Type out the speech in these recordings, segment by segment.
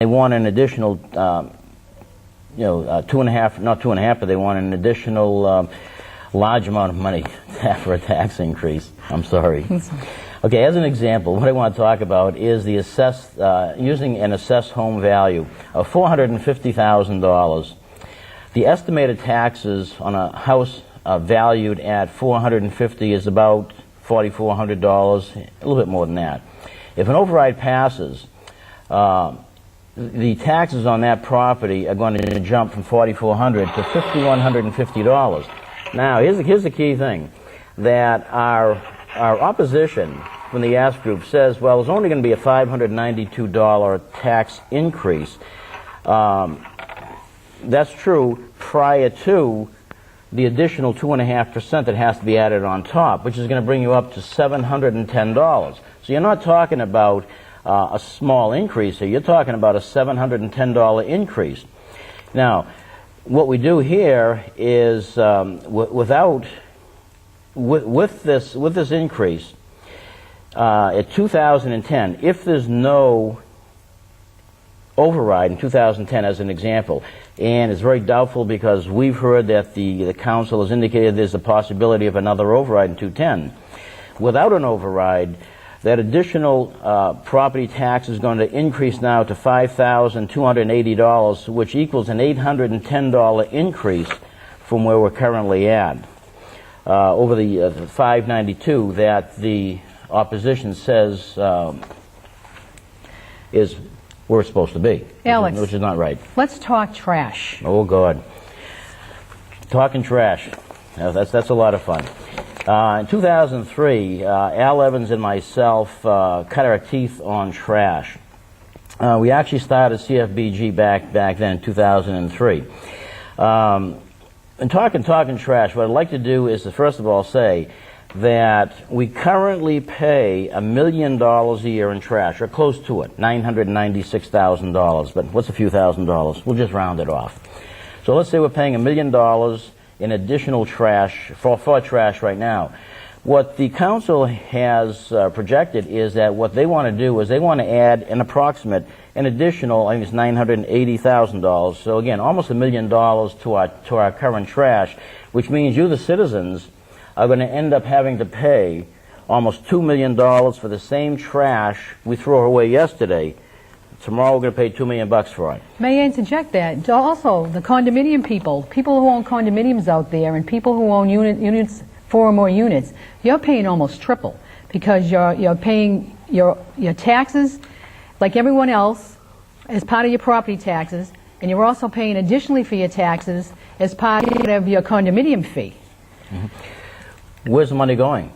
They want an additional, 2.5, not 2.5, but they want an additional large amount of money for a tax increase. I'm sorry. Okay, as an example, what I want to talk about is the using an assessed home value of $450,000. The estimated taxes on a house valued at $450,000 is about $4,400, a little bit more than that. If an override passes, the taxes on that property are going to jump from $4,400 to $5,150. Now, here's the key thing, that our opposition from the Ask group says, well, there's only going to be a $592 tax increase. That's true prior to the additional 2.5% that has to be added on top, which is going to bring you up to $710. So you're not talking about a small increase here. You're talking about a $710 increase. Now, what we do here is with this increase at 2010, if there's no override in 2010 as an example, and it's very doubtful because we've heard that the council has indicated there's a possibility of another override in 2010. Without an override, that additional property tax is going to increase now to $5,280, which equals an $810 increase from where we're currently at, over the $592 that the opposition says is where it's supposed to be, Alex, which is not right. Let's talk trash. Oh, God. Talking trash. That's a lot of fun. In 2003, Al Evans and myself cut our teeth on trash. We actually started CFBG back then in 2003. And talking trash, what I'd like to do is to first of all say that we currently pay $1 million a year in trash, or close to it, $996,000. But what's a few $1,000s? We'll just round it off. So let's say we're paying $1 million in additional trash for trash right now. What the council has projected is that what they want to do is they want to add an additional, I think it's $980,000. So again, almost $1 million to our current trash, which means you, the citizens, are going to end up having to pay almost $2 million for the same trash we threw away yesterday. Tomorrow we're going to pay $2 million for it. May I interject that? Also, the condominium people who own condominiums out there, and people who own units, 4 or more units, you're paying almost triple, because you're paying your taxes like everyone else as part of your property taxes, and you're also paying additionally for your taxes as part of your condominium fee. Mm-hmm. Where's the money going?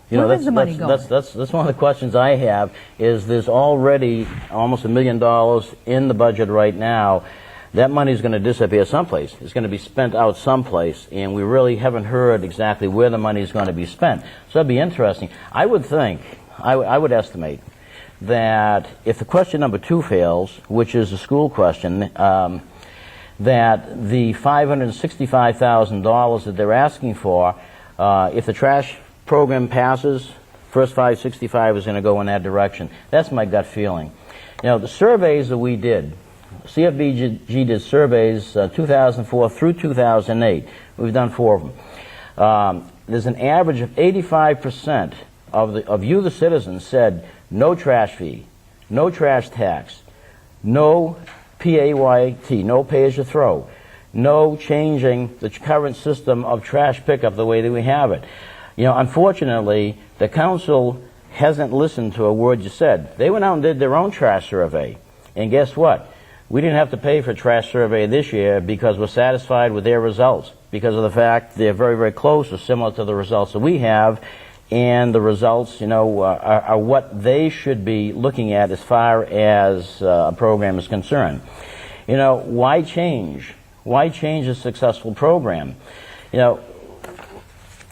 Where's the money going? That's one of the questions I have, is there's already almost $1 million in the budget right now. That money is going to disappear someplace. It's going to be spent out someplace, and we really haven't heard exactly where the money is going to be spent. So that'd be interesting. I would think, I would estimate, that if the question number 2 fails, which is the school question, that the $565,000 that they're asking for, if the trash program passes, first $565 is going to go in that direction. That's my gut feeling. The surveys that we did, CFBG did surveys 2004 through 2008. We've done 4 of them. There's an average of 85% of you, the citizens, said no trash fee, no trash tax, no PAYT, no pay as you throw, no changing the current system of trash pickup the way that we have it. Unfortunately, the council hasn't listened to a word you said. They went out and did their own trash survey. And guess what? We didn't have to pay for a trash survey this year because we're satisfied with their results, because of the fact they're very, very close or similar to the results that we have, and the results, are what they should be looking at as far as a program is concerned. Why change? Why change a successful program?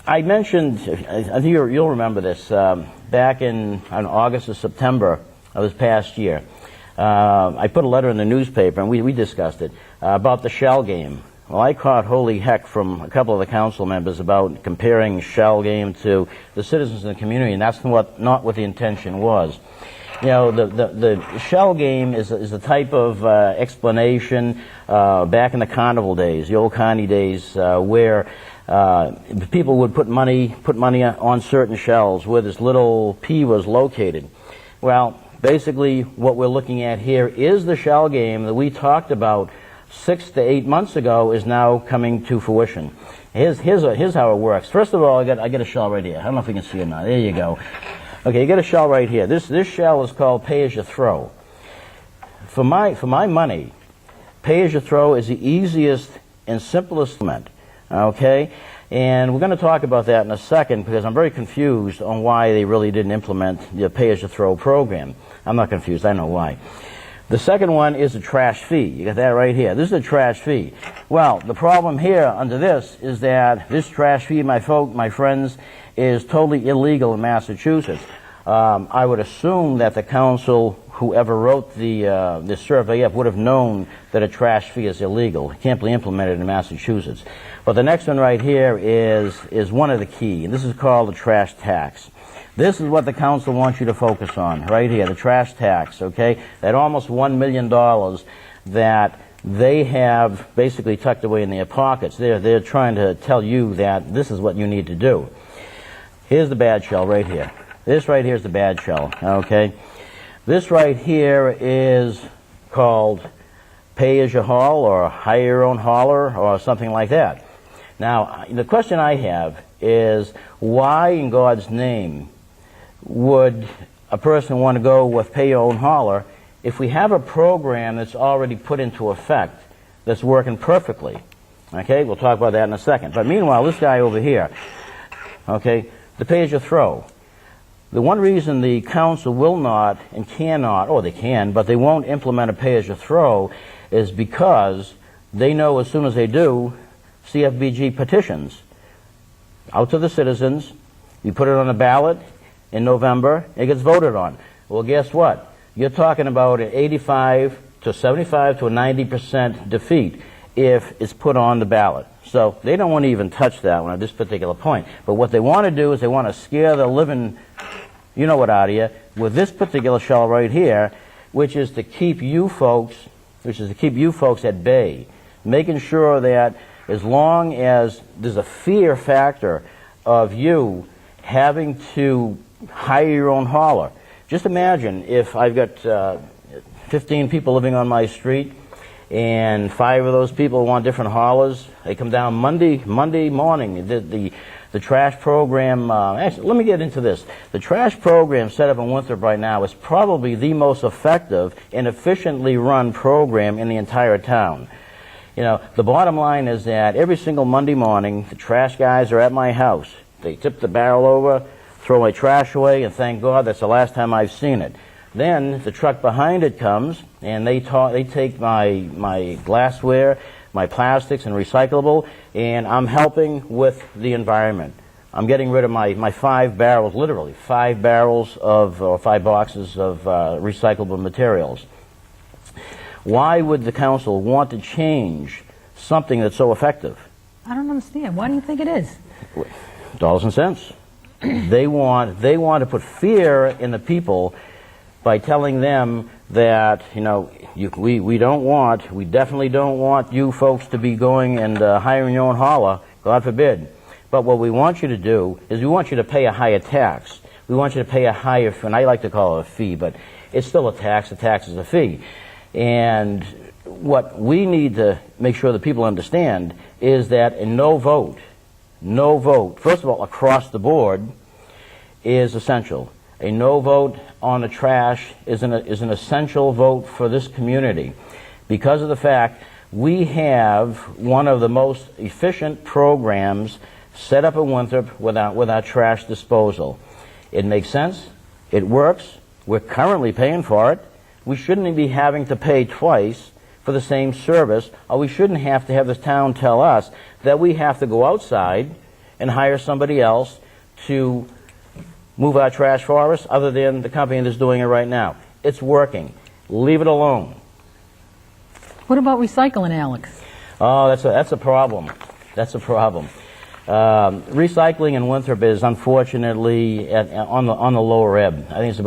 I mentioned, I think you'll remember this, back in August or September of this past year, I put a letter in the newspaper, and we discussed it, about the shell game. Well, I caught holy heck from a couple of the council members about comparing shell game to the citizens in the community, and that's not what the intention was. the shell game is a type of explanation back in the carnival days, the old carny days, where people would put money on certain shells where this little P was located. Well, basically what we're looking at here is the shell game that we talked about 6 to 8 months ago is now coming to fruition. Here's how it works. First of all, I get a shell right here. I don't know if you can see it now. There you go. Okay, you get a shell right here. This shell is called pay-as-you-throw. For my money, pay-as-you-throw is the easiest and simplest implement. Okay, and we're going to talk about that in a second because I'm very confused on why they really didn't implement the pay-as-you-throw program. I'm not confused. I know why. The second one is the trash fee. You got that right here. This is a trash fee. Well, the problem here under this is that this trash fee, my friends, is totally illegal in Massachusetts. I would assume that the council, whoever wrote the survey up, would have known that a trash fee is illegal. It can't be implemented in Massachusetts. But the next one right here is one of the key, and this is called the trash tax. This is what the council wants you to focus on, right here, the trash tax, okay? That almost $1 million that they have basically tucked away in their pockets. They're trying to tell you that this is what you need to do. Here's the bad shell right here. This right here is the bad shell, okay? This right here is called pay-as-you-haul or hire your own hauler or something like that. Now, the question I have is why in God's name would a person want to go with pay your own hauler if we have a program that's already put into effect that's working perfectly? Okay, we'll talk about that in a second. But meanwhile, this guy over here, okay, the pay-as-you-throw. The one reason the council will not and cannot, or they can, but they won't implement a pay-as-you-throw is because they know as soon as they do, CFBG petitions out to the citizens. You put it on a ballot in November, it gets voted on. Well, guess what? You're talking about an 85 to 75 to a 90% defeat if it's put on the ballot. So they don't want to even touch that one at this particular point. But what they want to do is they want to scare the living, you know what, out of you with this particular shell right here, which is to keep you folks at bay, making sure that as long as there's a fear factor of you having to hire your own hauler. Just imagine if I've got 15 people living on my street and 5 of those people want different haulers. They come down Monday morning. The trash program, actually, let me get into this. The trash program set up in Winthrop right now is probably the most effective and efficiently run program in the entire town. You know, the bottom line is that every single Monday morning, the trash guys are at my house. They tip the barrel over, throw my trash away, and thank God that's the last time I've seen it. Then the truck behind it comes, and they take my glassware, my plastics, and recyclable, and I'm helping with the environment. I'm getting rid of my 5 barrels, literally 5 barrels or 5 boxes of recyclable materials. Why would the council want to change something that's so effective? I don't understand. Why do you think it is? Dollars and cents. They want to put fear in the people by telling them that, you know, we definitely don't want you folks to be going and hiring your own hauler, God forbid. But what we want you to do is we want you to pay a higher tax. We want you to pay a higher, and I like to call it a fee, but it's still a tax. A tax is a fee. And what we need to make sure that people understand is that a no vote, first of all, across the board is essential. A no vote on the trash is an essential vote for this community because of the fact we have one of the most efficient programs set up in Winthrop with our trash disposal. It makes sense. It works. We're currently paying for it. We shouldn't be having to pay twice for the same service, or we shouldn't have to have the town tell us that we have to go outside and hire somebody else to move our trash for us other than the company that's doing it right now. It's working. Leave it alone. What about recycling, Alex? Oh, that's a problem. That's a problem. Recycling in Winthrop is unfortunately on the lower ebb. I think it's